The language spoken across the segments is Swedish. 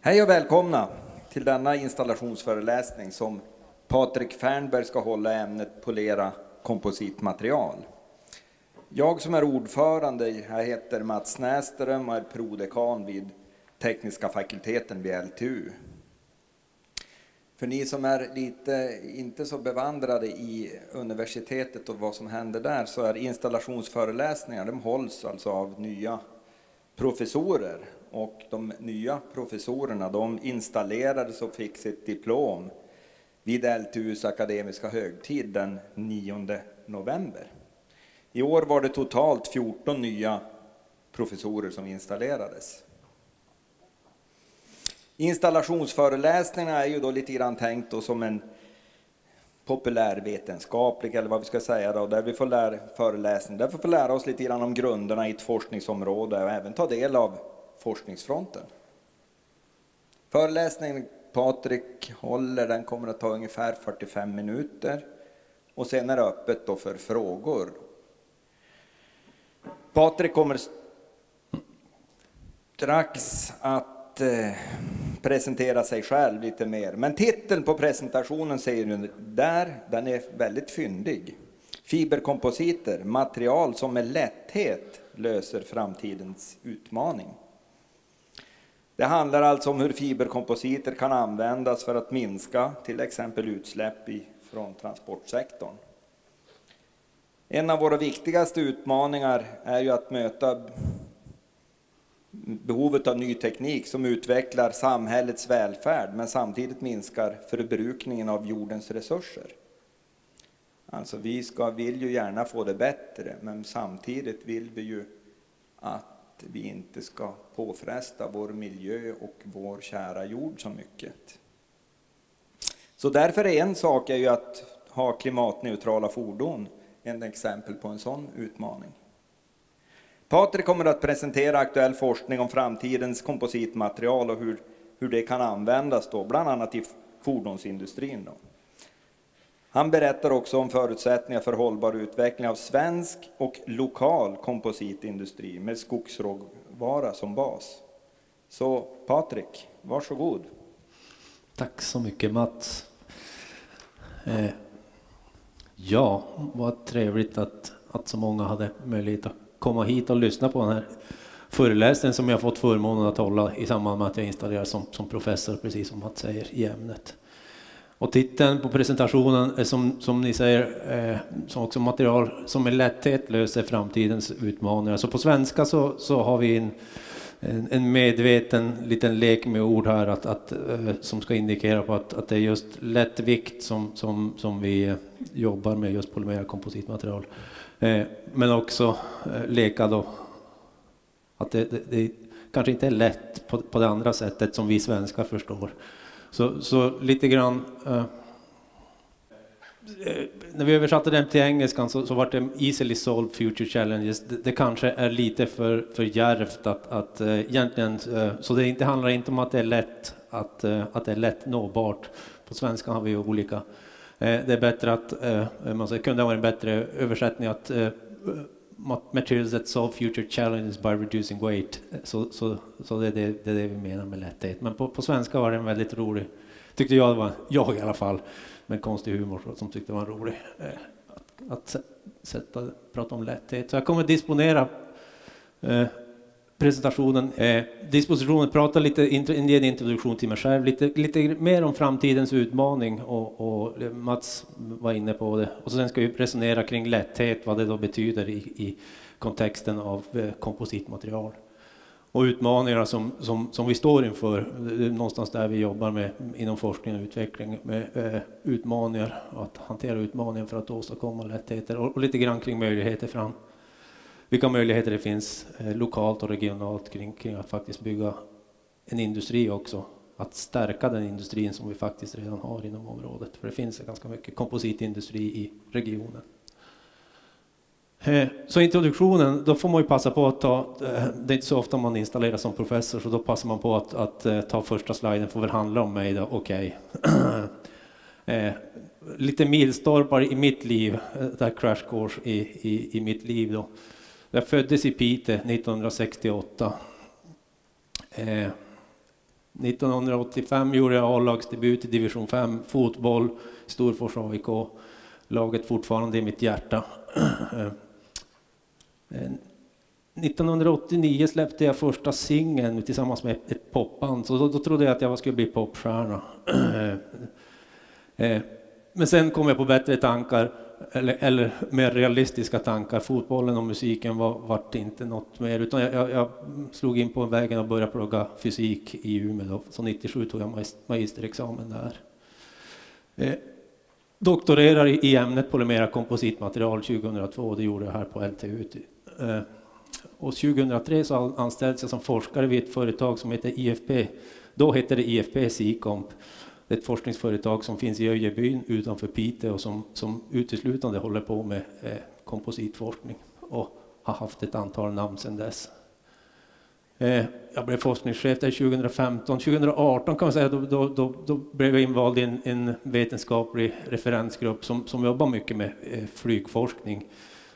Hej och välkomna till denna installationsföreläsning som Patrik Fernberg ska hålla i ämnet polera kompositmaterial. Jag som är ordförande, jag heter Mats Näström och är prodekan vid tekniska fakulteten vid LTU. För ni som är inte så bevandrade i universitetet och vad som händer där, så är installationsföreläsningar, de hålls alltså av nya professorer. Och de nya professorerna, de installerades och fick sitt diplom vid LTUs akademiska högtid den 9 november. I år var det totalt 14 nya professorer som installerades. Installationsföreläsningarna är ju då lite grann tänkt då som en populärvetenskaplig, eller vad vi ska säga då, där vi får lära oss lite grann om grunderna i ett forskningsområde och även ta del av forskningsfronten. Föreläsningen Patrik håller, den kommer att ta ungefär 45 minuter och sen är det öppet då för frågor. Patrik kommer strax att presentera sig själv lite mer, men titeln på presentationen säger du där, den är väldigt fyndig. Fiberkompositer, material som med lätthet löser framtidens utmaning. Det handlar alltså om hur fiberkompositer kan användas för att minska till exempel utsläpp från transportsektorn. En av våra viktigaste utmaningar är ju att möta behovet av ny teknik som utvecklar samhällets välfärd men samtidigt minskar förbrukningen av jordens resurser. Alltså vill ju gärna få det bättre, men samtidigt vill vi ju att vi inte ska påfresta vår miljö och vår kära jord så mycket. Så därför är en sak är ju att ha klimatneutrala fordon, ett exempel på en sån utmaning. Patrik kommer att presentera aktuell forskning om framtidens kompositmaterial och hur det kan användas då, bland annat i fordonsindustrin då. Han berättar också om förutsättningar för hållbar utveckling av svensk och lokal kompositindustri med skogsråvara som bas. Så Patrik, varsågod. Tack så mycket Mats. Ja, vad trevligt att så många hade möjlighet att komma hit och lyssna på den här föreläsningen som jag fått förmånen att hålla i samband med att jag installerar som professor, precis som Mats säger, i ämnet. Och titeln på presentationen är som ni säger, som också material som med lätthet löser framtidens utmaningar. Så på svenska så har vi en medveten liten lek med ord här som ska indikera på att det är just lättvikt som vi jobbar med, just polymera kompositmaterial. Men också leka då att det kanske inte är lätt på det andra sättet som vi svenskar förstår. Så lite grann, när vi översatte den till engelskan så var det easily solved future challenges. Det kanske är lite för djärvt att egentligen, så det handlar inte om att det är lätt, att det är lätt nåbart. På svenska har vi ju olika. Det är bättre att, kunde vara en bättre översättning att materials that solve future challenges by reducing weight. Så det är det vi menar med lätthet. Men på svenska var det en väldigt rolig, tyckte jag i alla fall, med konstig humor som tyckte det var rolig att prata om lätthet. Så jag kommer disponera presentationen. Dispositionen pratar lite, ge en introduktion till mig själv, lite mer om framtidens utmaning och Mats var inne på det. Och sen ska vi resonera kring lätthet, vad det då betyder i kontexten av kompositmaterial. Och utmaningar som vi står inför, någonstans där vi jobbar med inom forskning och utveckling, med utmaningar, att hantera utmaningar för att åstadkomma lättheter och lite grann kring möjligheter fram. Vilka möjligheter det finns lokalt och regionalt kring att faktiskt bygga en industri också. Att stärka den industrin som vi faktiskt redan har inom området. För det finns ganska mycket kompositindustri i regionen. Så introduktionen, då får man ju passa på att det är inte så ofta man installerar som professor, så då passar man på att ta första sliden, får väl handla om mig då, okej. Lite milstolpar i mitt liv, där crash course i mitt liv då. Jag föddes i Piteå 1968. 1985 gjorde jag A-lagsdebut i division 5, fotboll, Storfors AIK. Laget fortfarande i mitt hjärta. 1989 släppte jag första singeln tillsammans med ett popband, så då trodde jag att jag skulle bli popstjärna. Men sen kom jag på bättre tankar, eller mer realistiska tankar. Fotbollen och musiken vart inte något mer, utan jag slog in på vägen och började plugga fysik i Umeå. Så 97 tog jag magisterexamen där. Doktorerar i ämnet polymera kompositmaterial 2002, det gjorde jag här på LTU. Och 2003 så anställdes jag som forskare vid ett företag som heter IFP. Då hette det IFP Sicomp. Det är ett forskningsföretag som finns i Öjebyn utanför Piteå och som uteslutande håller på med kompositforskning och har haft ett antal namn sedan dess. Jag blev forskningschef där 2015. 2018 kan man säga, då blev jag invald i en vetenskaplig referensgrupp som jobbar mycket med flygforskning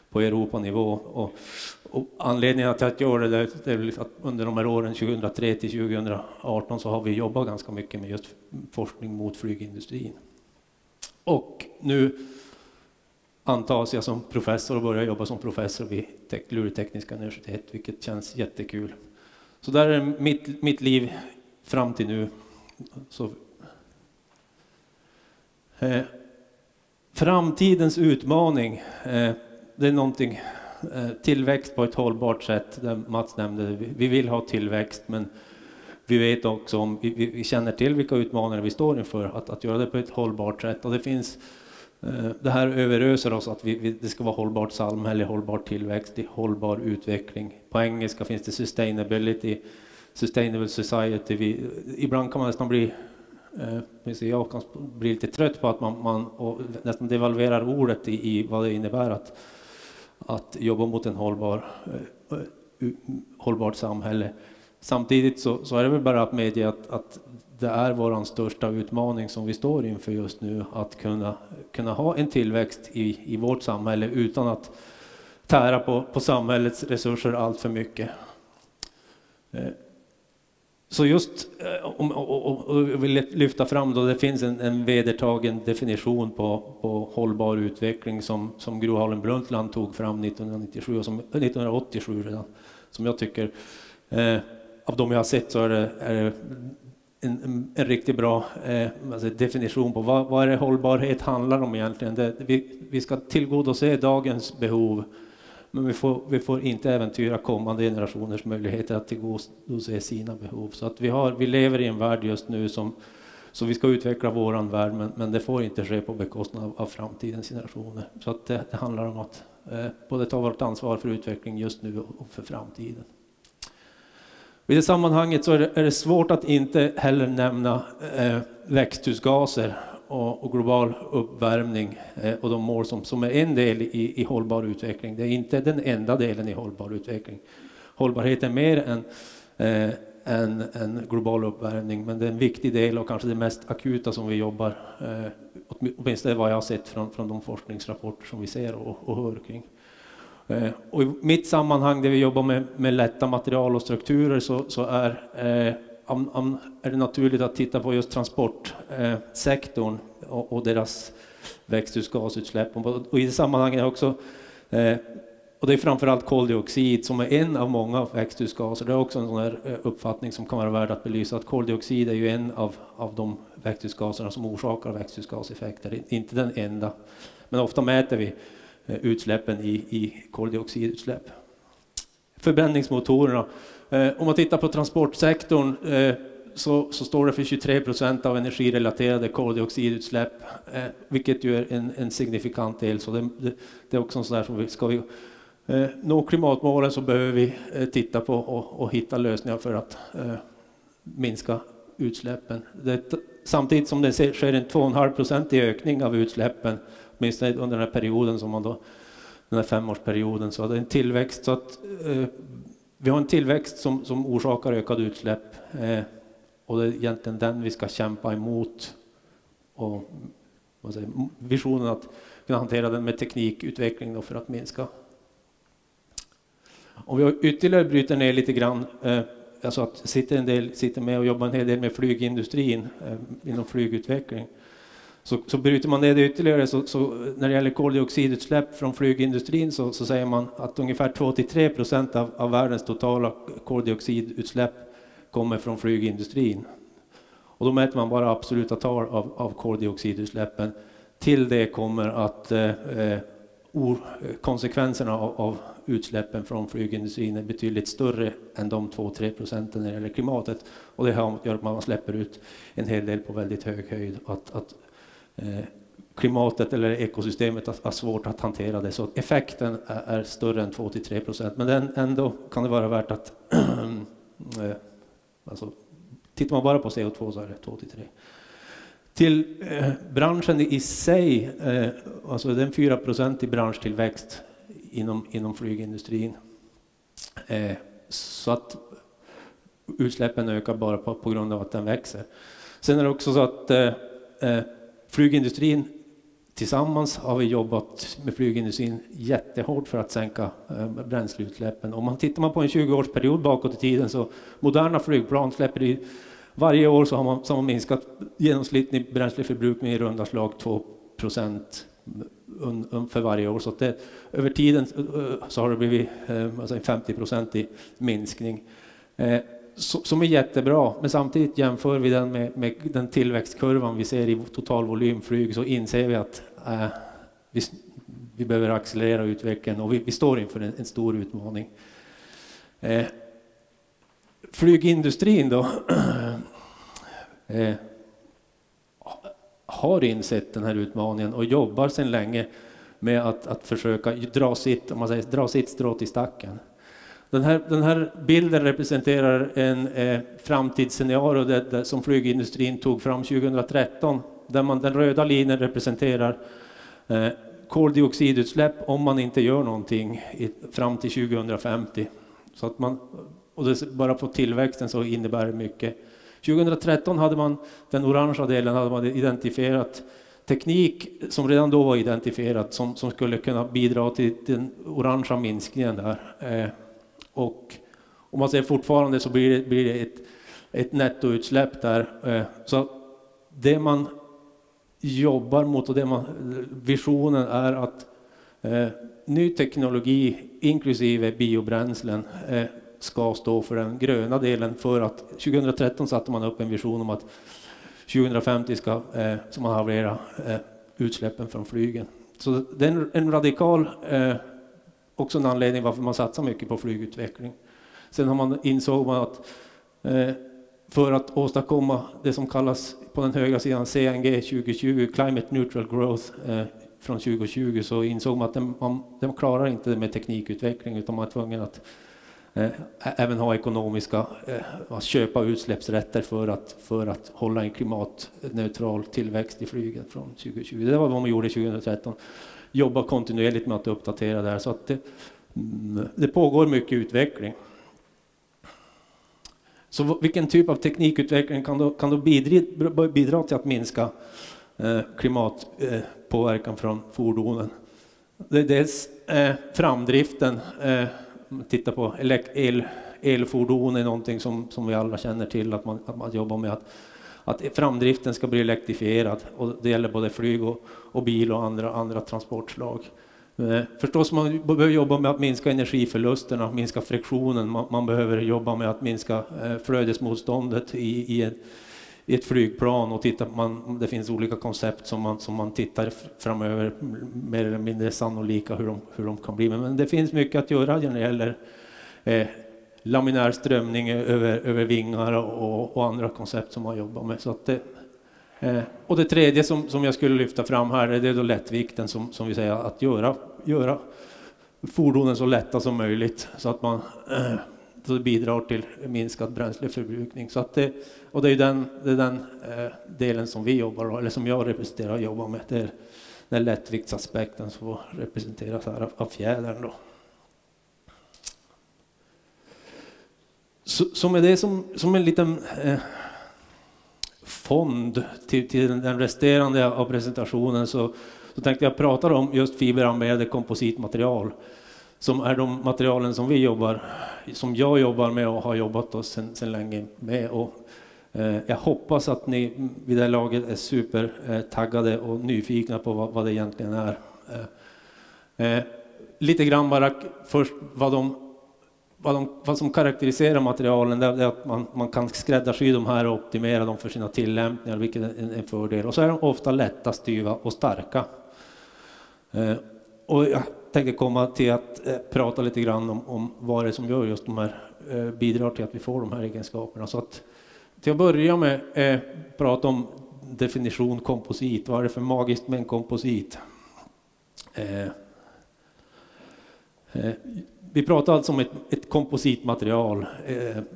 på Europanivå. Och anledningen till att jag gör det är att under de här åren 2003 till 2018 så har vi jobbat ganska mycket med just forskning mot flygindustrin. Och nu antas jag som professor och börjar jobba som professor vid Luleå tekniska universitet, vilket känns jättekul. Så där är mitt liv fram till nu. Så, framtidens utmaning, det är någonting, tillväxt på ett hållbart sätt. Där Mats nämnde det. Vi vill ha tillväxt, men vi vet också om vi känner till vilka utmaningar vi står inför att göra det på ett hållbart sätt. Och det finns det här överöser oss att det ska vara hållbart samhälle, hållbar tillväxt, hållbar utveckling. På engelska finns det sustainability, sustainable society. Ibland kan man nästan jag kan bli lite trött på att man nästan devalverar ordet i vad det innebär att jobba mot en hållbart samhälle. Samtidigt så är det väl bara att medge att det är vår största utmaning som vi står inför just nu, att kunna ha en tillväxt i vårt samhälle utan att tära på samhällets resurser allt för mycket. Så just och vill lyfta fram då, det finns en vedertagen definition på hållbar utveckling som Gro Harlem Brundtland tog fram 1997 och 1987 redan, som jag tycker av de jag har sett så är det en riktigt bra definition på vad är det hållbarhet handlar om egentligen. Vi ska tillgodose dagens behov, men vi får inte äventyra kommande generationers möjligheter att tillgodose sina behov. Så att vi lever i en värld just nu så vi ska utveckla våran värld, men det får inte ske på bekostnad av framtidens generationer. Så att det handlar om att både ta vårt ansvar för utveckling just nu och för framtiden. I det sammanhanget så är det svårt att inte heller nämna växthusgaser och global uppvärmning och de mål som är en del i hållbar utveckling. Det är inte den enda delen i hållbar utveckling. Hållbarhet är mer än global uppvärmning, men det är en viktig del och kanske det mest akuta som vi jobbar, åtminstone vad jag har sett från de forskningsrapporter som vi ser och hör kring. Och i mitt sammanhang där vi jobbar med lätta material och strukturer så är det naturligt att titta på just transportsektorn och deras växthusgasutsläpp. Och i det sammanhanget är också, och det är framförallt koldioxid som är en av många växthusgaser. Det är också en sån här uppfattning som kan vara värd att belysa, att koldioxid är ju en av de växthusgaserna som orsakar växthusgaseffekter, inte den enda. Men ofta mäter vi utsläppen i koldioxidutsläpp. Förbränningsmotorerna. Om man tittar på transportsektorn så står det för 23% av energirelaterade koldioxidutsläpp, vilket ju är en signifikant del. Så det är också en sån där som ska vi nå klimatmålen så behöver vi titta på och hitta lösningar för att minska utsläppen. Samtidigt som det sker en 2,5% ökning av utsläppen, åtminstone under den här perioden som man då, den här 5-årsperioden, så det är en tillväxt så att vi har en tillväxt som orsakar ökade utsläpp och det är egentligen den vi ska kämpa emot och visionen att kunna hantera den med teknikutveckling då för att minska. Om vi ytterligare bryter ner lite grann alltså att sitter med och jobbar en hel del med flygindustrin inom flygutveckling. Så bryter man det ytterligare, så när det gäller koldioxidutsläpp från flygindustrin så säger man att ungefär 2-3% av världens totala koldioxidutsläpp kommer från flygindustrin. Och då mäter man bara absoluta tal av koldioxidutsläppen. Till det kommer att konsekvenserna av utsläppen från flygindustrin är betydligt större än de 2-3% när det gäller klimatet. Och det gör att man släpper ut en hel del på väldigt hög höjd. Att klimatet eller ekosystemet har svårt att hantera det. Så effekten är större än 2-3%. Men ändå kan det vara värt att alltså, tittar man bara på CO2 så är det 2-3. Till branschen i sig, alltså det är en 4% i branschtillväxt inom flygindustrin. Så att utsläppen ökar bara på grund av att den växer. Sen är det också så att flygindustrin, tillsammans har vi jobbat med flygindustrin jättehårt för att sänka bränsleutsläppen. Om man tittar på en 20-årsperiod bakåt i tiden, så moderna flygplan släpper i varje år så har man minskat genomsnittlig bränsleförbrukning i runda slag 2% för varje år. Så att över tiden så har det blivit alltså en 50% minskning. Som är jättebra, men samtidigt jämför vi den med den tillväxtkurvan vi ser i totalvolymflyg, så inser vi att vi behöver accelerera utvecklingen och vi står inför en stor utmaning. Flygindustrin då har insett den här utmaningen och jobbar sedan länge med att försöka dra sitt strå till stacken. Den här bilden representerar en framtidsscenario som flygindustrin tog fram 2013, där den röda linjen representerar koldioxidutsläpp om man inte gör någonting fram till 2050. Så att och det bara på tillväxten så innebär det mycket. 2013 hade man, den orangea delen, hade man identifierat teknik som redan då var identifierat som skulle kunna bidra till den orangea minskningen där. Och om man ser fortfarande så blir det ett nettoutsläpp där. Så det man jobbar mot och visionen är att ny teknologi inklusive biobränslen ska stå för den gröna delen, för att 2013 satte man upp en vision om att 2050 ska man halvera utsläppen från flygen. Så det är en radikal, också en anledning varför man satsar mycket på flygutveckling. Sen insåg man att för att åstadkomma det som kallas på den högra sidan CNG 2020, Climate Neutral Growth från 2020, så insåg man att de klarar inte det med teknikutveckling, utan man är tvungen att även ha ekonomiska, att köpa utsläppsrätter för att hålla en klimatneutral tillväxt i flyget från 2020. Det var vad man gjorde 2013. Jobba kontinuerligt med att uppdatera det här, så att det pågår mycket utveckling. Så vilken typ av teknikutveckling kan då bidra till att minska klimatpåverkan från fordonen? Det är dels framdriften. Titta på elfordon är någonting som vi alla känner till, att man jobbar med att framdriften ska bli elektrifierad, och det gäller både flyg och bil och andra transportslag. Förstås man behöver jobba med att minska energiförlusterna, minska friktionen, man behöver jobba med att minska flödesmotståndet i ett flygplan, och det finns olika koncept som man tittar framöver, mer eller mindre sannolika hur de kan bli. Men det finns mycket att göra när det gäller laminär strömning över vingar och andra koncept som man jobbar med. Så att och det tredje som jag skulle lyfta fram här är det då lättvikten, som vi säger, att göra fordonen så lätta som möjligt, så att man så det bidrar till minskad bränsleförbrukning. Så att det är den delen som vi jobbar, eller som jag representerar och jobbar med. Det är den lättviktsaspekten som representeras här av fjädern då. Så med det som en liten fond till den resterande av presentationen, så tänkte jag prata om just fiberarmerade kompositmaterial. som är de materialen som som jag jobbar med och har jobbat sedan länge med. Och jag hoppas att ni vid det här laget är supertaggade och nyfikna på vad det egentligen är. Lite grann bara först vad som karaktäriserar materialen, det är att man kan skräddarsy de här och optimera dem för sina tillämpningar, vilket är en fördel. Och så är de ofta lätta, styva och starka. Och jag tänker komma till att prata lite grann om vad det är som gör just de här bidrar till att vi får de här egenskaperna. Så att till att börja med prata om definition komposit. Vad är det för magiskt med en komposit? Vi pratar alltså om ett kompositmaterial.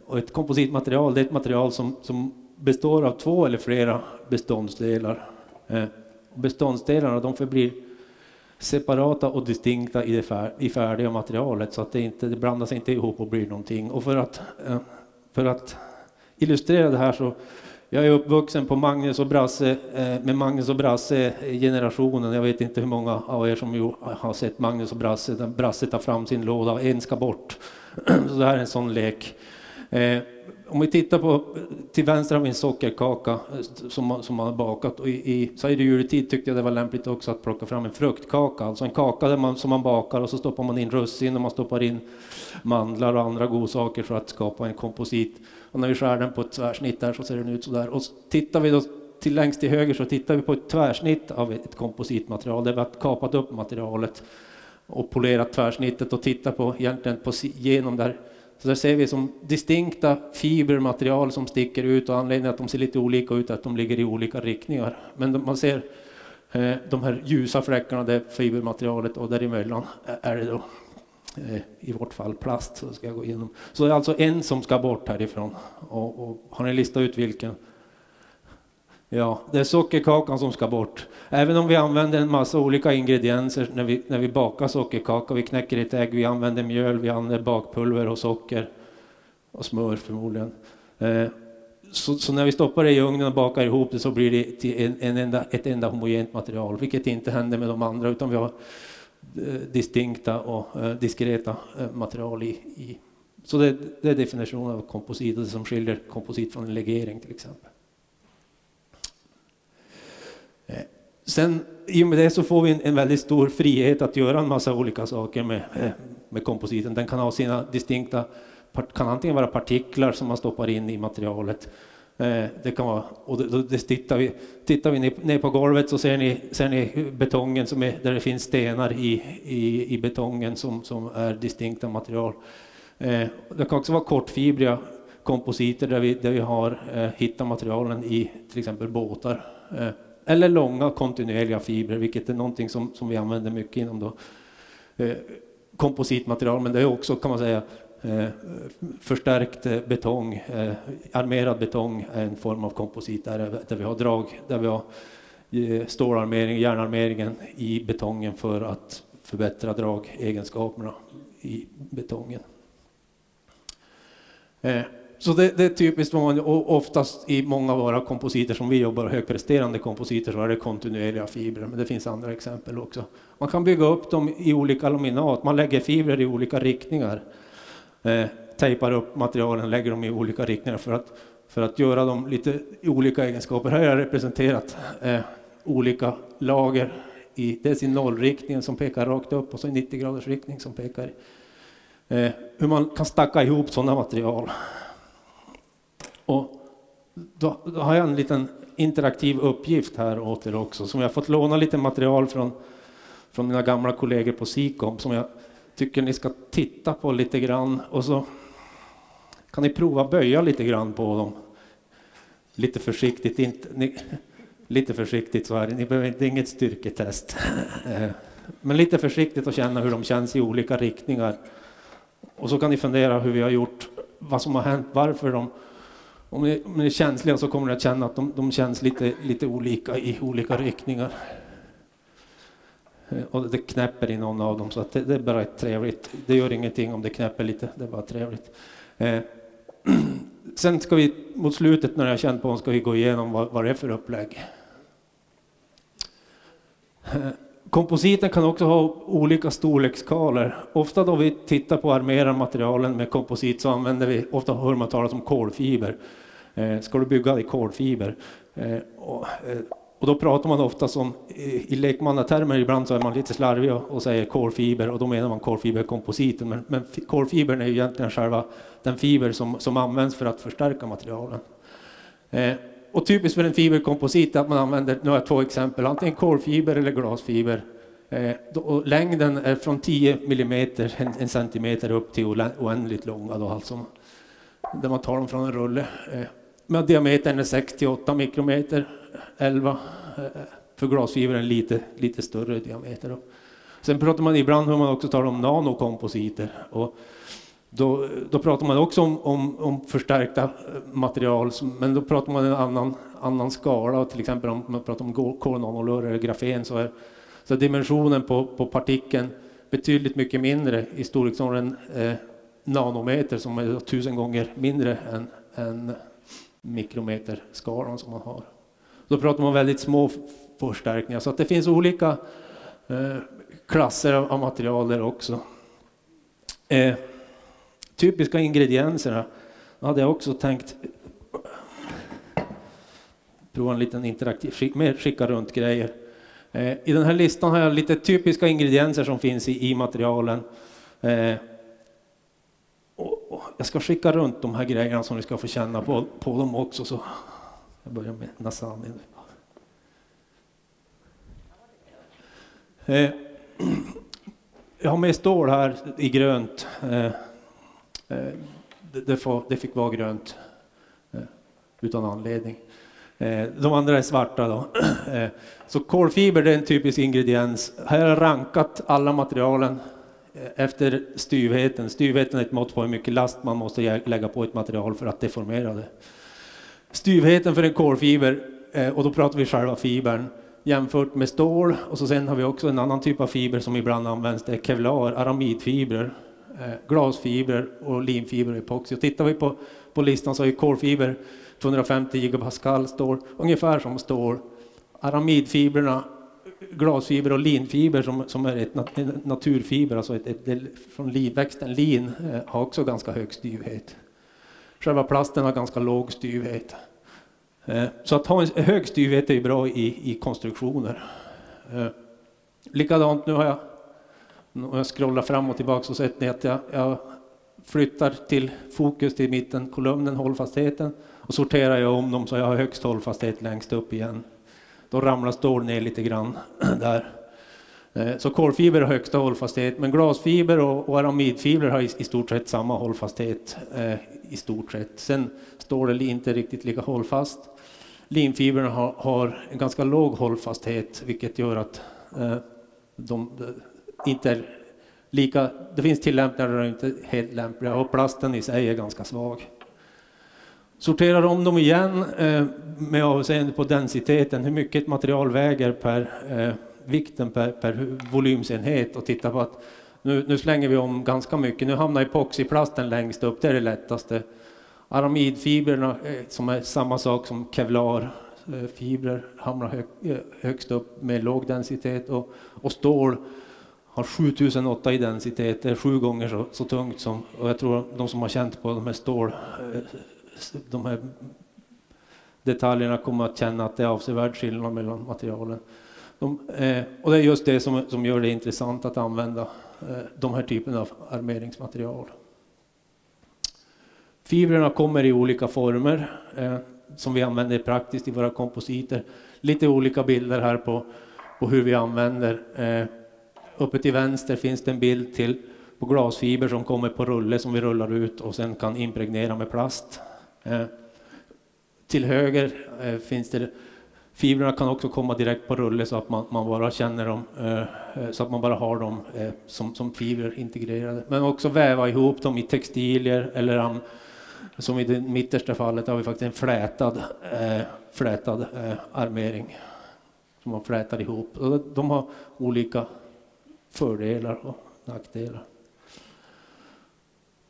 Och ett kompositmaterial, det är ett material som består av 2 eller flera beståndsdelar. Beståndsdelarna, de förblir separata och distinkta i färdiga materialet, så att det blandas inte ihop och blir någonting. Och för att illustrera det här, så jag är uppvuxen på Magnus och Brasse, med Magnus och Brasse-generationen. Jag vet inte hur många av er som har sett Magnus och Brasse, där Brasse tar fram sin låda och en ska bort. Så det här är en sån lek. Om vi tittar till vänster har vi en sockerkaka som man har bakat. Och så i juletid tyckte jag det var lämpligt också att plocka fram en fruktkaka. Alltså en kaka som man bakar, och så stoppar man in russin och man stoppar in mandlar och andra godsaker för att skapa en komposit. Och när vi skär den på ett tvärsnitt där så ser den ut så där. Och tittar vi då längst till höger så tittar vi på ett tvärsnitt av ett kompositmaterial. Där vi har kapat upp materialet och polerat tvärsnittet och tittar på egentligen genom där. Så där ser vi som distinkta fibermaterial som sticker ut, och anledningen att de ser lite olika ut är att de ligger i olika riktningar. Men man ser de här ljusa fläckarna, det är fibermaterialet, och däremellan är det då i vårt fall plast. Så ska jag gå igenom. Så det är alltså en som ska bort härifrån. Och har ni listat ut vilken? Ja, det är sockerkakan som ska bort. Även om vi använder en massa olika ingredienser när vi bakar sockerkaka, vi knäcker ett ägg, vi använder mjöl, vi använder bakpulver och socker och smör förmodligen. Så när vi stoppar det i ugnen och bakar ihop det, så blir det till ett enda homogent material, vilket inte händer med de andra, utan vi har distinkta och diskreta material i. Så det är definitionen av komposit, det som skiljer komposit från en legering till exempel. Sen i och med det så får vi en väldigt stor frihet att göra en massa olika saker med kompositen. Den kan ha sina distinkta, kan antingen vara partiklar som man stoppar in i materialet. Det kan vara, och tittar vi ner på golvet så ser ni betongen där det finns stenar i betongen som är distinkta material. Det kan också vara kortfibriga kompositer där vi har hittat materialen i till exempel båtar. Eller långa kontinuerliga fibrer, vilket är någonting som vi använder mycket inom då, kompositmaterial. Men det är också, kan man säga, förstärkt betong, armerad betong är en form av komposit där vi har drag, där vi har stålarmering, järnarmeringen i betongen för att förbättra dragegenskaperna i betongen. Så det är typiskt, och oftast i många av våra kompositer som vi jobbar, högpresterande kompositer, så är det kontinuerliga fibrer, men det finns andra exempel också. Man kan bygga upp dem i olika laminat, man lägger fibrer i olika riktningar, tejpar upp materialen, lägger dem i olika riktningar för att göra dem lite i olika egenskaper. Här har jag representerat olika lager dels i nollriktningen som pekar rakt upp, och så i 90 graders riktning som pekar hur man kan stacka ihop sådana material. Och då har jag en liten interaktiv uppgift här åt er också, som jag fått låna lite material från mina gamla kollegor på SICOM, som jag tycker ni ska titta på lite grann, och så kan ni prova böja lite grann på dem. Lite försiktigt, lite försiktigt så här, det är inget styrketest. Men lite försiktigt och känna hur de känns i olika riktningar. Och så kan ni fundera hur vi har gjort, vad som har hänt, varför de, om ni är känsliga så kommer ni att känna att de känns lite olika i olika riktningar. Och det knäpper i någon av dem, så att det är bara trevligt. Det gör ingenting om det knäpper lite, det är bara trevligt. Sen ska vi mot slutet, när jag känt på dem, ska vi gå igenom vad det är för upplägg. Kompositen kan också ha olika storleksskalor. Ofta då vi tittar på armerarmaterialen med komposit så använder vi, ofta hör man talas om kolfiber. Ska du bygga i kolfiber? Och då pratar man ofta som, i lekmannatermer ibland så är man lite slarvig och säger kolfiber och då menar man kolfiberkompositen. Men kolfibern är ju egentligen själva den fiber som används för att förstärka materialen. Och typiskt för en fiberkomposit är att man använder, nu har jag 2 exempel, antingen kolfiber eller glasfiber. Och längden är från 10 millimeter, en centimeter upp till oändligt långa då, alltså där man tar dem från en rulle. Med diametern är 6-8 mikrometer, 11 för glasfibern lite större diameter då. Sen pratar man ibland hur man också talar om nanokompositer och då pratar man också om förstärkta material, men då pratar man en annan skala. Till exempel om man pratar om kolnanolor eller grafen så är dimensionen på partikeln betydligt mycket mindre, i storleksordningen nanometer, som är 1000 gånger mindre än mikrometerskalan som man har. Då pratar man om väldigt små förstärkningar, så att det finns olika klasser av material där också. Typiska ingredienserna hade jag också tänkt prova en liten interaktiv, mer skicka runt grejer. I den här listan har jag lite typiska ingredienser som finns i materialen. Och jag ska skicka runt de här grejerna som ni ska få känna på dem också. Så jag börjar med Nasani. Jag har med stål här i grönt. Det fick vara grönt utan anledning. De andra är svarta då. Så kolfiber, det är en typisk ingrediens. Här har jag rankat alla materialen efter styvheten. Styvheten är ett mått på hur mycket last man måste lägga på ett material för att deformera det. Styvheten för en kolfiber, och då pratar vi själva fibern, jämfört med stål. Och så sen har vi också en annan typ av fiber som ibland används. Det är kevlar, aramidfibrer, glasfibrer och limfibrer och epoxy. Och tittar vi på listan så är kolfiber 250 gigapascal stål, ungefär som stål. Aramidfibrerna, glasfiber och linfiber som är en naturfiber, alltså från linväxten. Lin har också ganska hög styvhet. Själva plasten har ganska låg styvhet. Så att ha en hög styvhet är ju bra i konstruktioner. Likadant, nu har jag scrollat fram och tillbaka och sett att jag flyttar till fokus till mitten, kolumnen, hållfastheten, och sorterar jag om dem så jag har högst hållfasthet längst upp igen. Då ramlar stål ner lite grann där. Så kolfiber har högsta hållfasthet, men glasfiber och aramidfibrer har i stort sett samma hållfasthet i stort sett. Sen stål är inte riktigt lika hållfast. Linfibrerna har en ganska låg hållfasthet, vilket gör att de inte är lika. Det finns tillämpningar där de inte är helt lämpliga, och plasten i sig är ganska svag. Sorterar om dem igen med avseende på densiteten, hur mycket ett material väger per vikten per volymsenhet, och tittar på att nu slänger vi om ganska mycket. Nu hamnar epoxyplasten längst upp, det är det lättaste. Aramidfibrerna som är samma sak som kevlarfibrer hamnar högst upp med låg densitet, och stål har 7008 i densitet, det är 7 gånger så tungt som, och jag tror de som har känt på de här stål, de här detaljerna kommer att känna att det är avsevärd skillnad mellan materialen. Och det är just det som gör det intressant att använda de här typerna av armeringsmaterial. Fibrerna kommer i olika former som vi använder praktiskt i våra kompositer. Lite olika bilder här på hur vi använder. Uppe till vänster finns det en bild på glasfiber som kommer på rulle som vi rullar ut och sen kan impregnera med plast. Till höger finns det, fibrerna kan också komma direkt på rulle så att man bara känner dem, så att man bara har dem som fibrer integrerade. Men också väva ihop dem i textilier, eller som i det mittersta fallet har vi faktiskt en flätad armering som man flätar ihop. Och de har olika fördelar och nackdelar.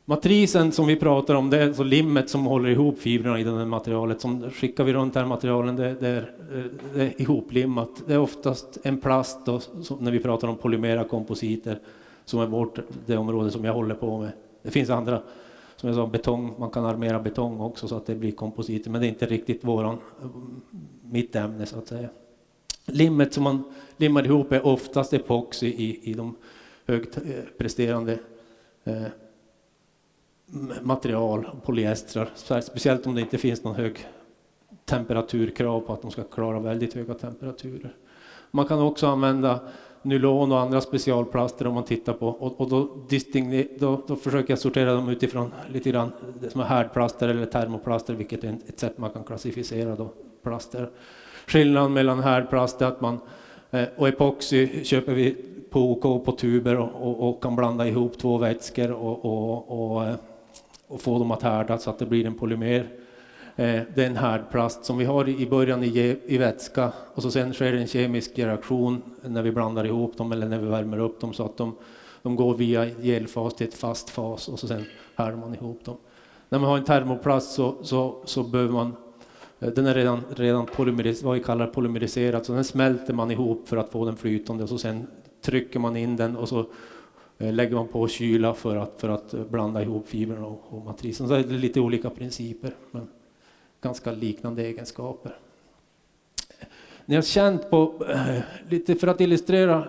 Matrisen som vi pratar om, det är så limmet som håller ihop fibrerna i det här materialet. Som skickar vi runt det här materialen, det är ihoplimmat. Det är oftast en plast då, när vi pratar om polymera kompositer, som är det område som jag håller på med. Det finns andra, som jag sa, betong. Man kan armera betong också så att det blir kompositer, men det är inte riktigt mitt ämne så att säga. Limmet som man limmar ihop är oftast epoxy i de högpresterande material, polyestrar, speciellt om det inte finns någon hög temperaturkrav på att de ska klara väldigt höga temperaturer. Man kan också använda nylon och andra specialplaster om man tittar på, och då försöker jag sortera dem utifrån lite grann det som är härdplaster eller termoplaster, vilket är ett sätt man kan klassificera då plaster. Skillnaden mellan härdplast är att och epoxy köper vi på OK på tuber och kan blanda ihop två vätskor och få dem att härda så att det blir en polymer. Det är en härdplast som vi har i början i vätska, och så sen sker en kemisk reaktion när vi blandar ihop dem eller när vi värmer upp dem så att de går via gelfas till ett fast fas, och så sen härdar man ihop dem. När man har en termoplast så behöver man, den är redan vad vi kallar polymeriserad, så den smälter man ihop för att få den flytande, och så sen trycker man in den och så lägger man på kyla för att blanda ihop fibrerna och matrisen. Så är det lite olika principer, men ganska liknande egenskaper. Ni har känt på, lite för att illustrera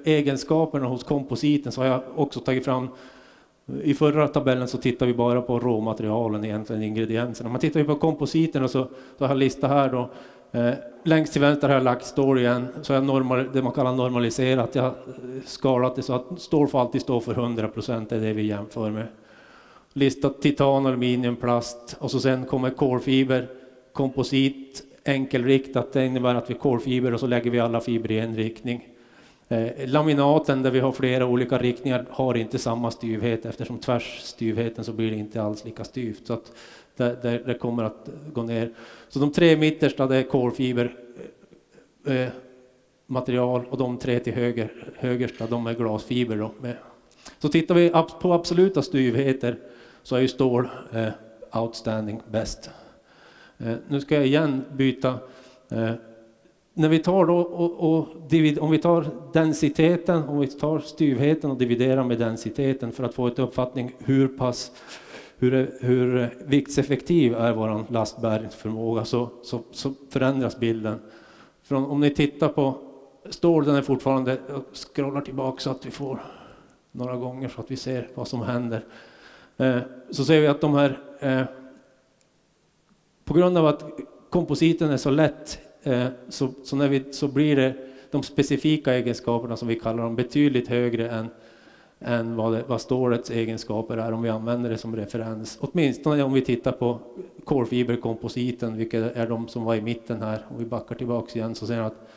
egenskaperna hos kompositen, så har jag också tagit fram, i förra tabellen så tittar vi bara på råmaterialen, egentligen ingredienserna. Man tittar vi på kompositen, så har jag listat här då. Längst till vänster har jag lagt stål igen, så jag det man kallar normaliserat. Jag har skalat det så att stål får alltid stå för 100%, det är det vi jämför med. Listat titan, aluminium, plast, och så sen kommer kolfiber, komposit, enkelriktat. Det innebär att vi kolfiber och så lägger vi alla fiber i en riktning. Laminaten där vi har flera olika riktningar har inte samma styvhet, eftersom tvärsstyvheten så blir det inte alls lika styvt, så att det kommer att gå ner. Så de tre mittersta, det är kolfiber material, och de tre till högersta, de är glasfiber då med. Så tittar vi på absoluta styvheter så är ju stål outstanding bäst. Nu ska jag igen byta. När vi tar då om vi tar densiteten, om vi tar styvheten och dividerar med densiteten för att få ett uppfattning hur viktseffektiv är vår lastbärningsförmåga, så förändras bilden. Om ni tittar på stål, den är fortfarande, scrollar tillbaka så att vi får några gånger så att vi ser vad som händer. Så ser vi att de här, på grund av att kompositen är så lätt, så blir det de specifika egenskaperna som vi kallar dem betydligt högre än vad stålets egenskaper är om vi använder det som referens. Åtminstone om vi tittar på kolfiberkompositen, vilket är de som var i mitten här. Om vi backar tillbaka igen så ser vi att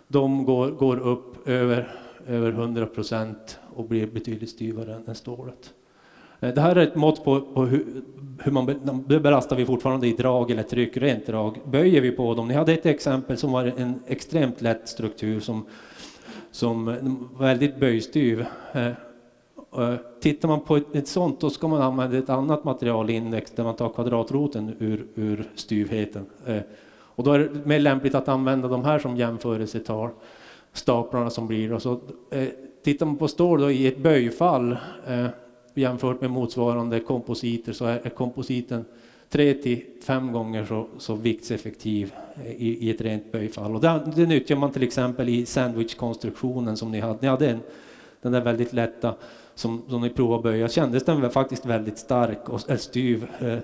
de går upp över 100% och blir betydligt styvare än stålet. Det här är ett mått på hur man belastar vi fortfarande i drag eller tryck, rent drag. Böjer vi på dem. Ni hade ett exempel som var en extremt lätt struktur som var väldigt böjstyv. Tittar man på ett sånt, då ska man använda ett annat materialindex där man tar kvadratroten ur styvheten. Och då är det mer lämpligt att använda de här som jämförelsetal, staplarna som blir. Och så tittar man på stål då i ett böjfall jämfört med motsvarande kompositer, så är kompositen 3-5 gånger så viktseffektiv i ett rent böjfall. Och det nyttjar man till exempel i sandwichkonstruktionen som ni hade. Ni hade den där väldigt lätta som ni provade böja. Kändes den faktiskt väldigt stark och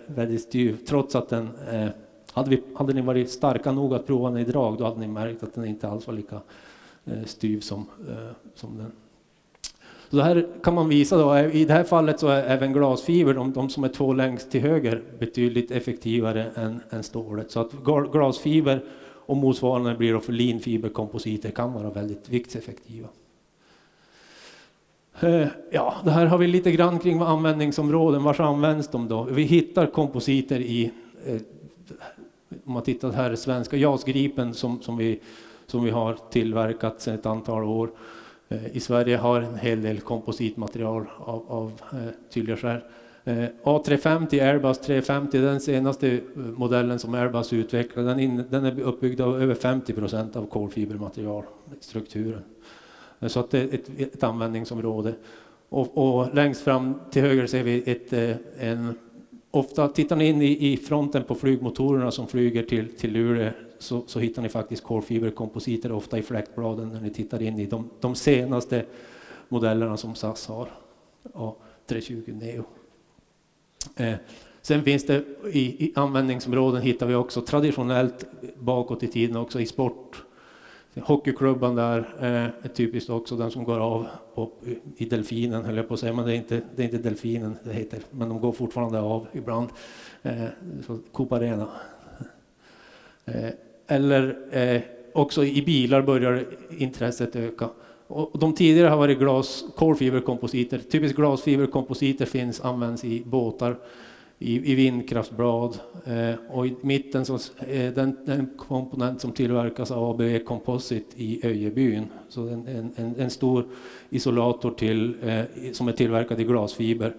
väldigt styv, trots att den hade ni varit starka nog att prova den i drag, då hade ni märkt att den inte alls var lika styv som den. Så det här kan man visa då. I det här fallet så är även glasfiber, de som är två längst till höger, betydligt effektivare än stålet. Så att glasfiber och motsvarande blir då för linfiberkompositer kan vara väldigt viktseffektiva. Ja, det här har vi lite grann kring användningsområden. Var används de då? Vi hittar kompositer i, om man tittar här, svenska JAS Gripen som vi har tillverkat sedan ett antal år. I Sverige har en hel del kompositmaterial av tydliga skäl. A350, Airbus 350, den senaste modellen som Airbus utvecklar, den är uppbyggd av över 50% av kolfibermaterial, strukturen. Så att det är ett användningsområde. Och längst fram till höger ser vi ofta tittar ni in i fronten på flygmotorerna som flyger till Luleå, så hittar ni faktiskt kolfiberkompositer ofta i fläktbladen när ni tittar in i de senaste modellerna som SAS har. A320 Neo. Sen finns det i användningsområden hittar vi också traditionellt bakåt i tiden också i sport. Hockeyklubban där är typiskt också den som går av i delfinen, höll jag på att säga, men det är inte delfinen det heter, men de går fortfarande av ibland. Så Coop Arena. Eller också i bilar börjar intresset öka. Och de tidigare har varit kolfiberkompositer. Typiskt glasfiberkompositer används i båtar, i vindkraftblad. Och i mitten så den komponent som tillverkas av ABV Composite i Öjebyn. Så en stor isolator som är tillverkad i glasfiber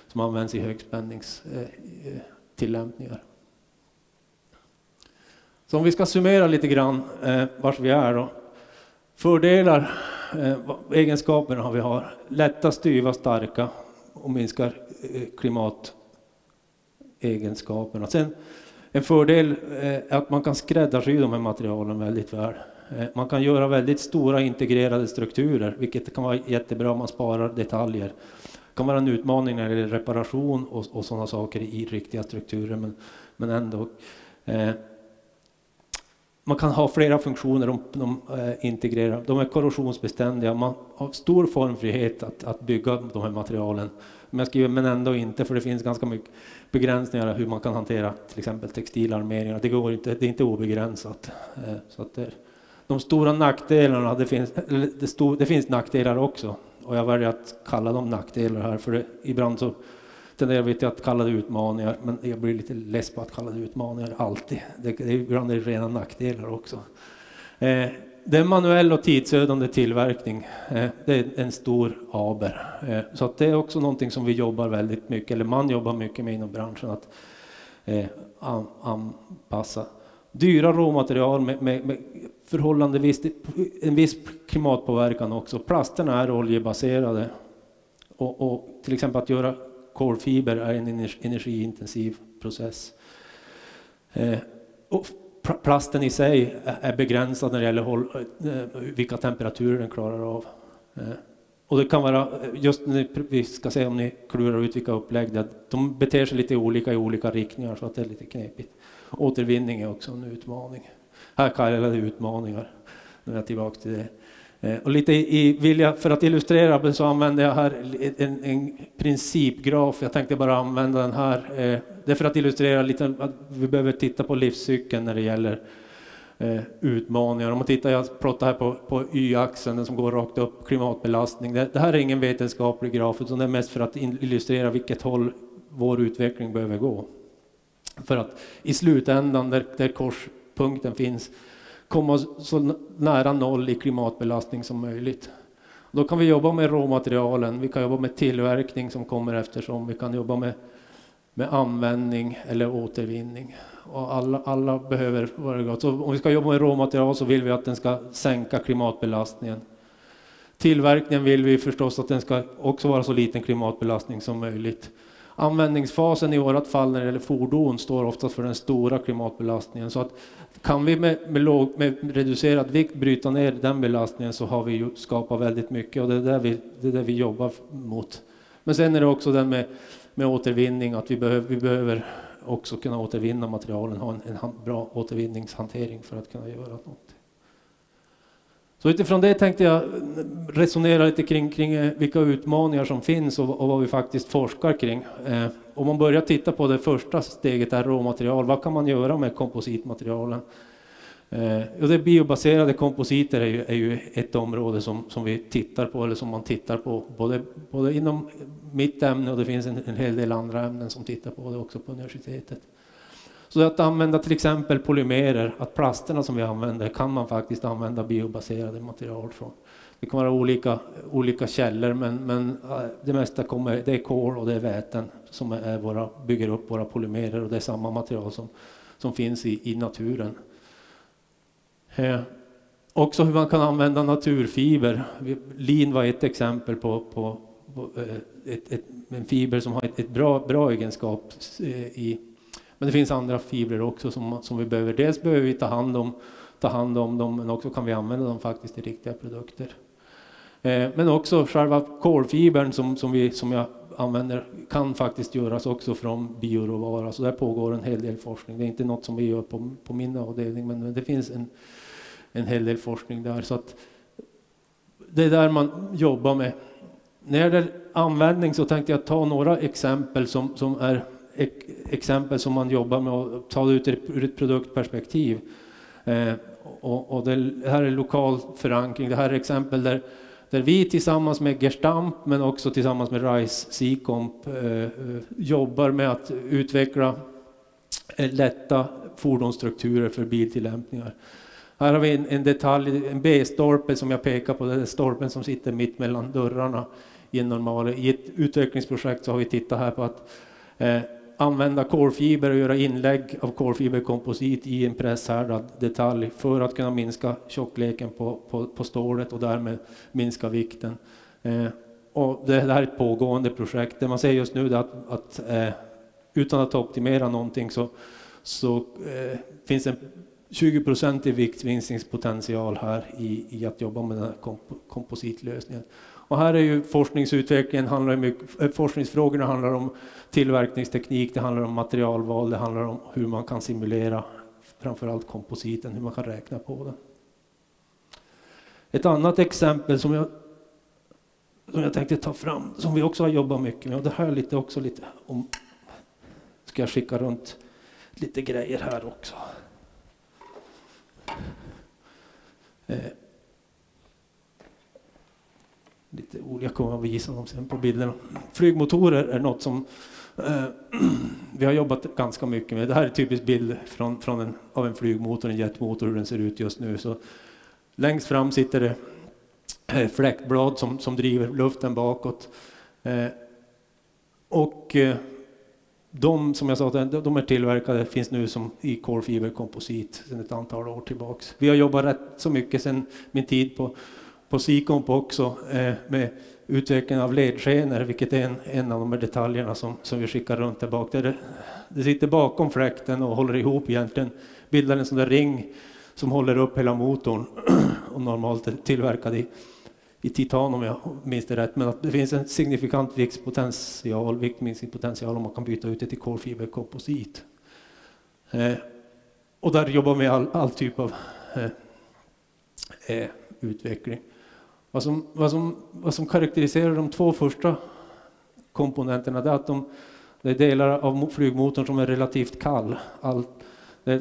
som används i högspänningstillämpningar. Så om vi ska summera lite grann vart vi är då. Fördelar, egenskaperna vi har. Lätta, styva, starka och minskar klimategenskaperna. Sen en fördel är att man kan skräddarsy de här materialen väldigt väl. Man kan göra väldigt stora integrerade strukturer, vilket kan vara jättebra om man sparar detaljer. Det kan vara en utmaning när det gäller reparation och sådana saker i riktiga strukturer, men ändå. Man kan ha flera funktioner, de integrerar, de är korrosionsbeständiga, man har stor formfrihet att bygga de här materialen. Men jag skriver men ändå inte, för det finns ganska mycket begränsningar hur man kan hantera till exempel textilarmeringar. Det går inte, det är inte obegränsat. Så att de stora nackdelarna, det finns nackdelar också. Och jag väljer att kalla dem nackdelar här, för ibland så tenderar vi till att kalla det utmaningar, men jag blir lite less på att kalla det utmaningar alltid. Ibland är det rena nackdelar också. Det är manuell och tidsödande tillverkning. Det är en stor aber. Så att det är också någonting som vi jobbar väldigt mycket, eller man jobbar mycket med inom branschen, att anpassa. Dyra råmaterial med förhållandevis en viss klimatpåverkan också. Plasterna är oljebaserade. Och till exempel att göra kolfiber är en energiintensiv process. Och plasten i sig är begränsad när det gäller vilka temperaturer den klarar av. Och det kan vara, just när vi ska se om ni klurar ut vilka upplägg det är, de beter sig lite olika i olika riktningar, så att det är lite knepigt. Återvinning är också en utmaning. Här kallar jag det utmaningar. Nu är jag tillbaka till det. Och lite för att illustrera så använder jag här en principgraf. Jag tänkte bara använda den här. Det är för att illustrera lite att vi behöver titta på livscykeln när det gäller utmaningar. Om man tittar, jag plottar här på y-axeln, den som går rakt upp, klimatbelastning. Det här är ingen vetenskaplig graf, utan det är mest för att illustrera vilket håll vår utveckling behöver gå. För att i slutändan, där korspunkten finns, komma så nära noll i klimatbelastning som möjligt. Då kan vi jobba med råmaterialen, vi kan jobba med tillverkning som kommer eftersom, vi kan jobba med användning eller återvinning. Och alla behöver vara gott. Så om vi ska jobba med råmaterial så vill vi att den ska sänka klimatbelastningen. Tillverkningen vill vi förstås att den ska också vara så liten klimatbelastning som möjligt. Användningsfasen i vårt fall när det gäller fordon står ofta för den stora klimatbelastningen. Så att kan vi med reducerad vikt bryta ner den belastningen, så har vi ju skapat väldigt mycket, och det är där vi jobbar mot. Men sen är det också den med återvinning, att vi behöver också kunna återvinna materialen, ha en bra återvinningshantering för att kunna göra något. Så utifrån det tänkte jag resonera lite kring vilka utmaningar som finns och vad vi faktiskt forskar kring. Om man börjar titta på det första steget, är råmaterial. Vad kan man göra med kompositmaterialen? Och det biobaserade kompositer är ju ett område som vi tittar på, eller som man tittar på både inom mitt ämne, och det finns en hel del andra ämnen som tittar på det också på universitetet. Så att använda till exempel polymerer, att plasterna som vi använder kan man faktiskt använda biobaserade material från. Det kan vara olika källor, men det mesta det är kol och det är väten som bygger upp våra polymerer, och det är samma material som finns i naturen. Också hur man kan använda naturfiber. Lin var ett exempel på en fiber som har ett bra egenskap i. Men det finns andra fibrer också som vi behöver. Dels behöver vi ta hand om dem, men också kan vi använda dem faktiskt i riktiga produkter. Men också själva kolfibern som jag använder kan faktiskt göras också från bioråvara. Så där pågår en hel del forskning. Det är inte något som vi gör på min avdelning, men det finns en hel del forskning där. Så att det är där man jobbar med. När det gäller användning så tänkte jag ta några exempel som är exempel som man jobbar med och ta ut ur ett produktperspektiv. Och det här är lokal förankring. Det här är exempel där vi tillsammans med Gerstamp, men också tillsammans med RISE Seacomp jobbar med att utveckla lätta fordonsstrukturer för biltillämpningar. Här har vi en detalj, en B-stolpe som jag pekar på. Det är stolpen som sitter mitt mellan dörrarna i en normal. I ett utvecklingsprojekt så har vi tittat här på att använda kolfiber och göra inlägg av kolfiberkomposit i en presshärdad detalj för att kunna minska tjockleken på stålet och därmed minska vikten. Och det här är ett pågående projekt. Det man säger just nu är att utan att optimera någonting så finns en 20% i viktminskningspotential här i att jobba med den här kompositlösningen. Och här är ju forskningsutvecklingen, forskningsfrågorna handlar om tillverkningsteknik, det handlar om materialval, det handlar om hur man kan simulera framförallt kompositen, hur man kan räkna på den. Ett annat exempel som jag tänkte ta fram, som vi också har jobbat mycket med, och det här lite om, ska jag skicka runt lite grejer här också. Lite olika, kommer att visa dem sen på bilderna. Flygmotorer är något som vi har jobbat ganska mycket med. Det här är en typisk bild av en flygmotor, en jetmotor, hur den ser ut just nu. Så längst fram sitter det fläktblad som driver luften bakåt. Och de, som jag sa, de är tillverkade, finns nu som i kolfiberkomposit sedan ett antal år tillbaks. Vi har jobbat rätt så mycket sedan min tid på Seacomp också med utvecklingen av ledskenor, vilket är en av de här detaljerna som vi skickar runt där bak. Det sitter bakom fläkten och håller ihop egentligen, bildar en sån där ring som håller upp hela motorn och normalt är tillverkad i titan om jag minns det rätt, men att det finns en signifikant viktminskningspotential om man kan byta ut det till kolfiberkomposit. Och där jobbar vi med all typ av utveckling. Vad som karaktäriserar de två första komponenterna är att det är delar av flygmotorn som är relativt kall. Det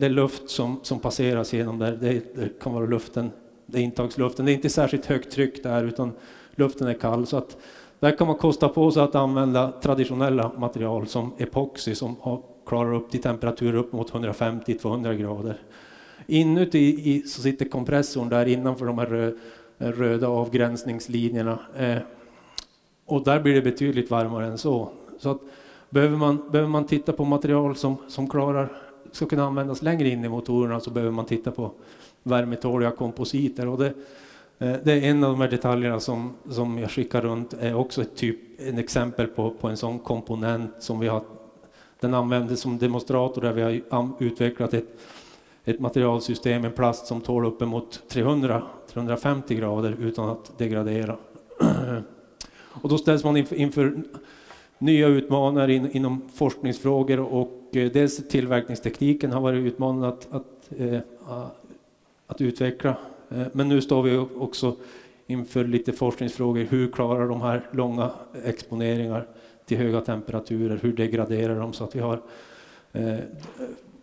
är luft som passeras genom där. Det kan vara luften, det är intagsluften. Det är inte särskilt högt tryck där, utan luften är kall. Så att där kan man kosta på sig att använda traditionella material som epoxy som klarar upp till temperaturer upp mot 150-200 grader. Inuti så sitter kompressorn där innanför de här röda avgränsningslinjerna. Och där blir det betydligt varmare än så. Så att behöver man titta på material som ska kunna användas längre in i motorerna, så behöver man titta på värmetåliga kompositer. Och det är en av de här detaljerna som jag skickar runt, är också en exempel på en sån komponent som vi har. Den användes som demonstrator där vi har utvecklat ett materialsystem, en plast som tål uppemot 300-350 grader utan att degradera. Och då ställs man inför nya utmaningar inom forskningsfrågor, och dels tillverkningstekniken har varit utmanande att utveckla. Men nu står vi också inför lite forskningsfrågor. Hur klarar de här långa exponeringar till höga temperaturer? Hur degraderar de, så att vi har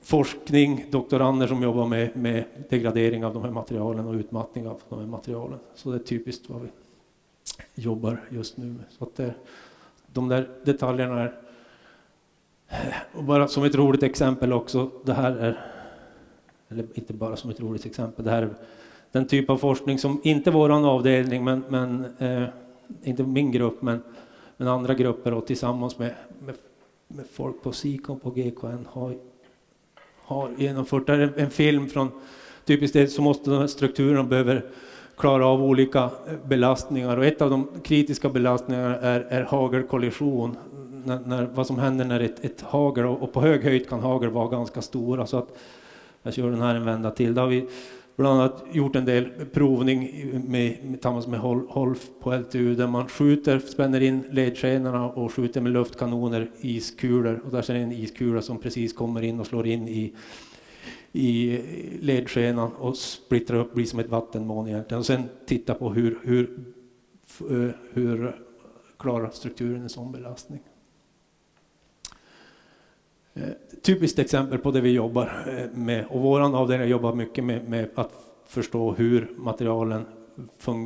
forskning, doktorander som jobbar med degradering av de här materialen och utmattning av de här materialen. Så det är typiskt vad vi jobbar just nu med. Så att de där detaljerna är, och bara som ett roligt exempel också, det här är, eller inte bara som ett roligt exempel, det här är den typ av forskning som inte våran avdelning, men inte min grupp, men andra grupper och tillsammans med folk på SIKOM på GKN har genomfört. Det är en film från typiskt det så måste de här strukturerna behöver klara av olika belastningar, och ett av de kritiska belastningarna är hagelkollision. Vad som händer när ett hagel, och på hög höjd kan hagel vara ganska stora, så att jag kör den här en vända till. Där har vi bland annat gjort en del provning tillsammans med Holf på LTU, där man spänner in ledskenorna och skjuter med luftkanoner iskulor, och där ser en iskula som precis kommer in och slår in i ledskenan och splittrar upp, blir som ett vattenmån egentligen, och sen titta på hur klarar strukturen en sån belastning. Typiskt exempel på det vi jobbar med, och våran avdelning jobbar mycket med att förstå hur materialen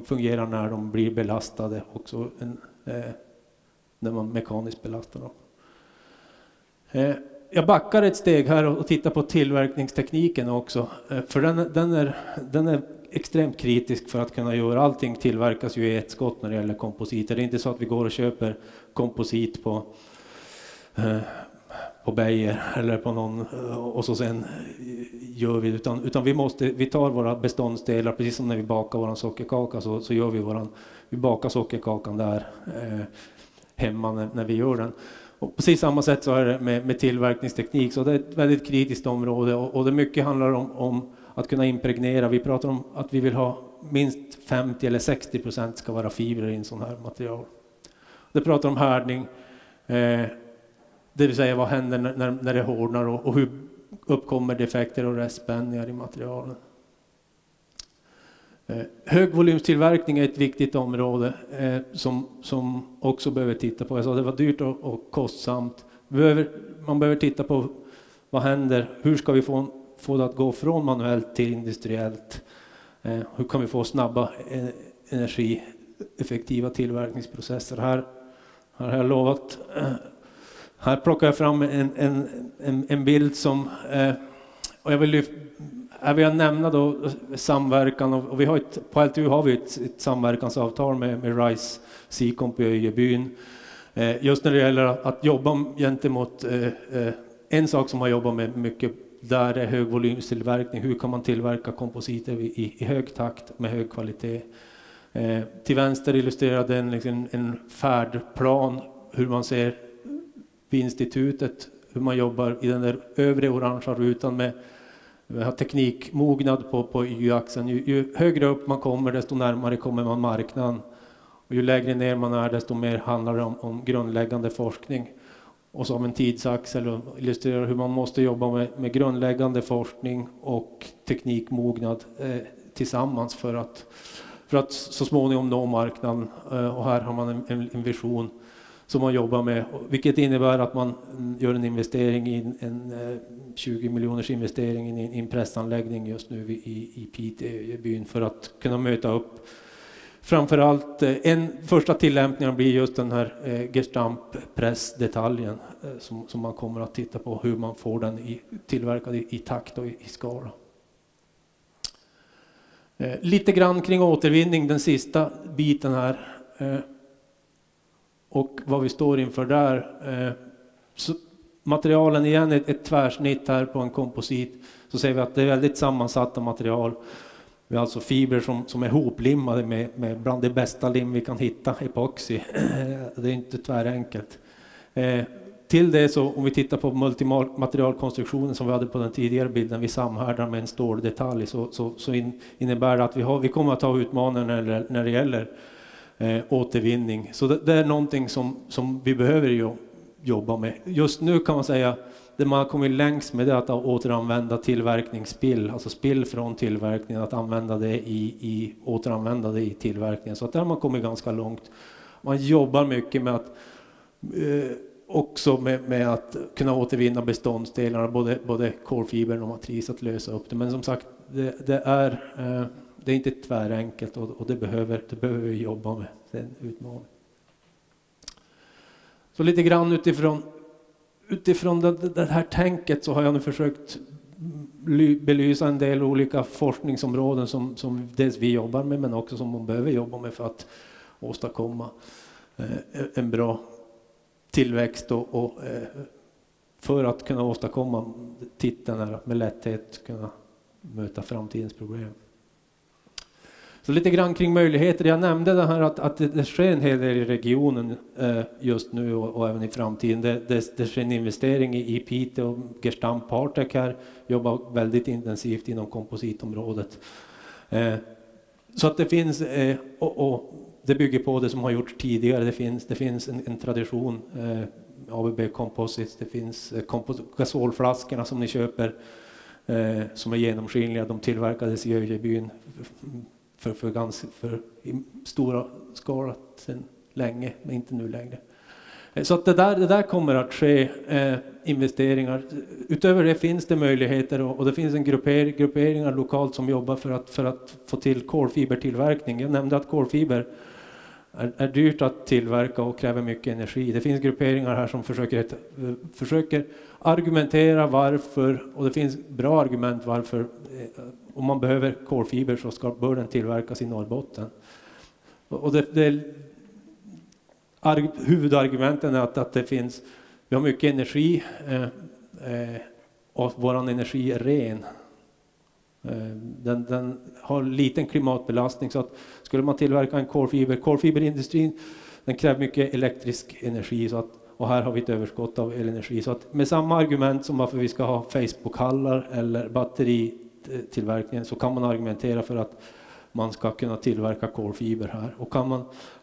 fungerar när de blir belastade, också när man mekaniskt belastar dem. Jag backar ett steg här och tittar på tillverkningstekniken också, för den är extremt kritisk för att kunna göra allting. Tillverkas ju i ett skott när det gäller kompositer. Det är inte så att vi går och köper komposit på Beijer eller på någon och så sen gör vi, utan vi tar våra beståndsdelar, precis som när vi bakar våran sockerkaka, så gör vi bakar sockerkakan där hemma när vi gör den. Och precis samma sätt så är det med tillverkningsteknik, så det är ett väldigt kritiskt område, och det mycket handlar om att kunna impregnera. Vi pratar om att vi vill ha minst 50 eller 60% ska vara fibrer i en sån här material. Det pratar om härdning, det vill säga vad händer när det hårdnar, och hur uppkommer defekter och restspänningar i materialen. Högvolymstillverkning är ett viktigt område som också behöver titta på. Jag sa det var dyrt och kostsamt. Man behöver titta på vad händer, hur ska vi få det att gå från manuellt till industriellt. Hur kan vi få snabba energieffektiva tillverkningsprocesser. Här har jag lovat. Här plockar jag fram en bild som, och jag vill nämna då samverkan, och vi har på LTU har vi ett samverkansavtal med RISE SIKOM på Öjebyn. Just när det gäller att jobba gentemot en sak som har jobbat med mycket där är högvolymstillverkning. Hur kan man tillverka kompositer i hög takt med hög kvalitet? Till vänster illustrerar den liksom en färdplan, hur man ser vid institutet, hur man jobbar i den där övre orangea rutan med teknikmognad på y-axeln. Ju högre upp man kommer, desto närmare kommer man marknaden. Och ju lägre ner man är, desto mer handlar det om grundläggande forskning. Och så har vi en tidsaxel och illustrerar hur man måste jobba med grundläggande forskning och teknikmognad tillsammans för att så småningom nå marknaden. Och här har man en vision som man jobbar med, vilket innebär att man gör en investering i en 20 miljoners investering i en pressanläggning just nu i Piteå för att kunna möta upp. Framförallt en första tillämpning blir just den här Gestamp-pressdetaljen som man kommer att titta på, hur man får den tillverkad i takt och i skala. Lite grann kring återvinning, den sista biten här. Och vad vi står inför där. Så materialen igen, ett tvärsnitt här på en komposit. Så ser vi att det är väldigt sammansatta material. Vi har alltså fibrer som är hoplimmade med bland det bästa lim vi kan hitta, epoxy. Det är inte tvärenkelt. Till det så, om vi tittar på multimaterialkonstruktionen som vi hade på den tidigare bilden, vi samhärdar med en ståldetalj, så innebär det att vi kommer att ha utmaningar när det gäller återvinning. Så det är någonting som vi behöver jobba med. Just nu kan man säga det man har kommit längst med det att återanvända tillverkningsspill, alltså spill från tillverkningen, att använda det återanvända det i tillverkningen. Så att där har man kommit ganska långt. Man jobbar mycket med att också med att kunna återvinna beståndsdelarna, både kolfibern och matris, att lösa upp det. Men som sagt, det är inte tvärenkelt, och det behöver vi jobba med, den utmaningen. Så lite grann utifrån det här tänket så har jag nu försökt belysa en del olika forskningsområden som dels vi jobbar med, men också som man behöver jobba med för att åstadkomma en bra tillväxt och för att kunna åstadkomma tittarna med lätthet kunna möta framtidens problem. Så lite grann kring möjligheter. Jag nämnde det här att det sker en hel del i regionen just nu och även i framtiden. Det sker en investering i Piteå. Gestamp Partec här jobbar väldigt intensivt inom kompositområdet. Så att det finns, och det bygger på det som har gjorts tidigare. Det finns en tradition, ABB Composites, det finns gasolflaskorna som ni köper som är genomskinliga. De tillverkades i Öjebyn för stora skala sedan länge, men inte nu längre. Så att det där kommer att ske investeringar. Utöver det finns det möjligheter och det finns en grupperingar lokalt som jobbar för att få till kolfibertillverkning. Jag nämnde att kolfiber är dyrt att tillverka och kräver mycket energi. Det finns grupperingar här som försöker argumentera varför, och det finns bra argument varför om man behöver kolfiber så bör den tillverkas i Norrbotten. Och huvudargumenten är att vi har mycket energi och vår energi är ren. Den har liten klimatbelastning, så att skulle man tillverka en kolfiberindustrin, den kräver mycket elektrisk energi, så att, och här har vi ett överskott av elenergi. Så att med samma argument som varför vi ska ha Facebook-hallar eller batteritillverkningen, så kan man argumentera för att man ska kunna tillverka kolfiber här. Och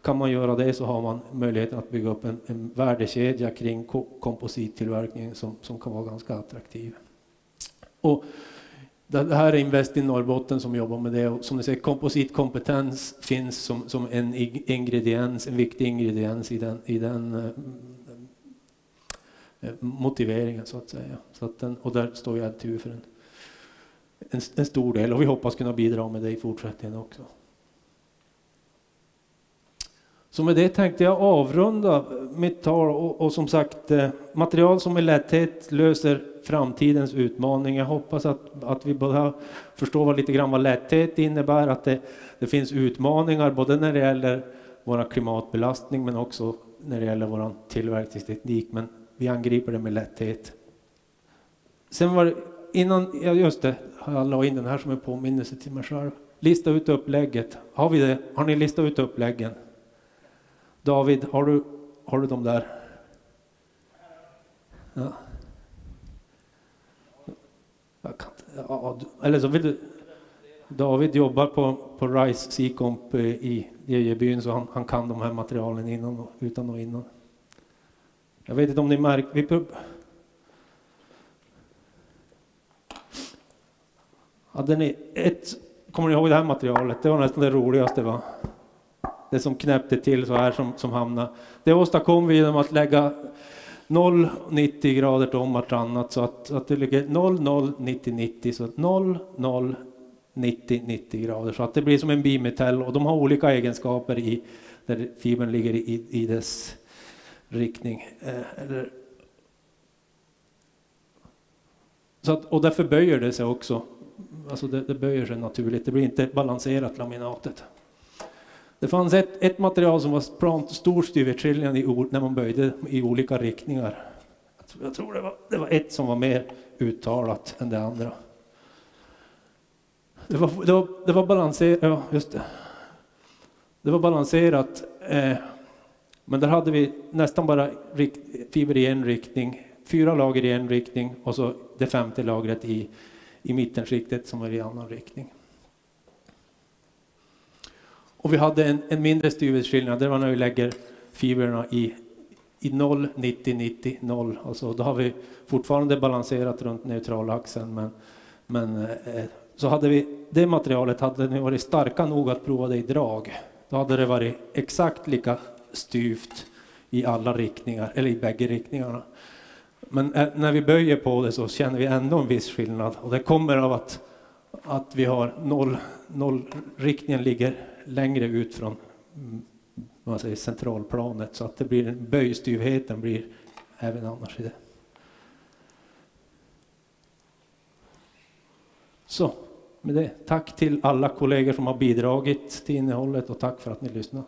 kan man göra det, så har man möjligheten att bygga upp en värdekedja kring komposittillverkningen som kan vara ganska attraktiv. Och det här är Invest i Norrbotten som jobbar med det, och som ni säger, kompositkompetens finns som en viktig ingrediens i den motiveringen, så att säga. Så att och där står ju LTU för en stor del, och vi hoppas kunna bidra med det i fortsättningen också. Så med det tänkte jag avrunda mitt tal och som sagt, material som med lätthet löser framtidens utmaning. Jag hoppas att vi båda förstår lite grann vad lätthet innebär, att det finns utmaningar både när det gäller vår klimatbelastning men också när det gäller vår tillverkningsteknik, men vi angriper det med lätthet. Sen var det innan, ja just det, jag la in den här som en påminnelse till mig själv. Lista ut upplägget. Har vi det? Har ni listat ut uppläggen? David, har du dem där? Ja. Eller så vill du. David jobbar på Rice C-Comp i Öjebyn, så han kan de här materialen innan och utan och innan. Jag vet inte om ni märker. Kommer ni ihåg det här materialet? Det var nästan det roligaste, va? Det som knäppte till så här som hamnade. Det åstadkom vi genom att lägga 0,90 grader om vartannat, så att det ligger 0,90 så 0,90 grader, så att det blir som en bimetall, och de har olika egenskaper där fibern ligger i dess riktning. Och därför böjer det sig också. Alltså det böjer sig naturligt, det blir inte balanserat laminatet. Det fanns ett material som var stor styvertriljan när man böjde i olika riktningar. Jag tror det var ett som var mer uttalat än det andra. Det var balanserat, ja just det. Det var balanserat, men där hade vi nästan bara fiber i en riktning, 4 lager i en riktning och så det 5:e lagret i mittenskiktet som var i annan riktning. Och vi hade en mindre styvhetsskillnad, det var när vi lägger fibrerna i 0, 90, 90, 0. Alltså då har vi fortfarande balanserat runt neutralaxeln, men så hade vi det materialet, hade ni varit starka nog att prova det i drag, då hade det varit exakt lika styvt i alla riktningar, eller i bägge riktningarna. Men när vi böjer på det så känner vi ändå en viss skillnad, och det kommer av att vi har 0 riktningen ligger längre ut från centralplanet, så att det blir böjstyvheten blir även annars i det. Så med det, tack till alla kollegor som har bidragit till innehållet och tack för att ni lyssnar.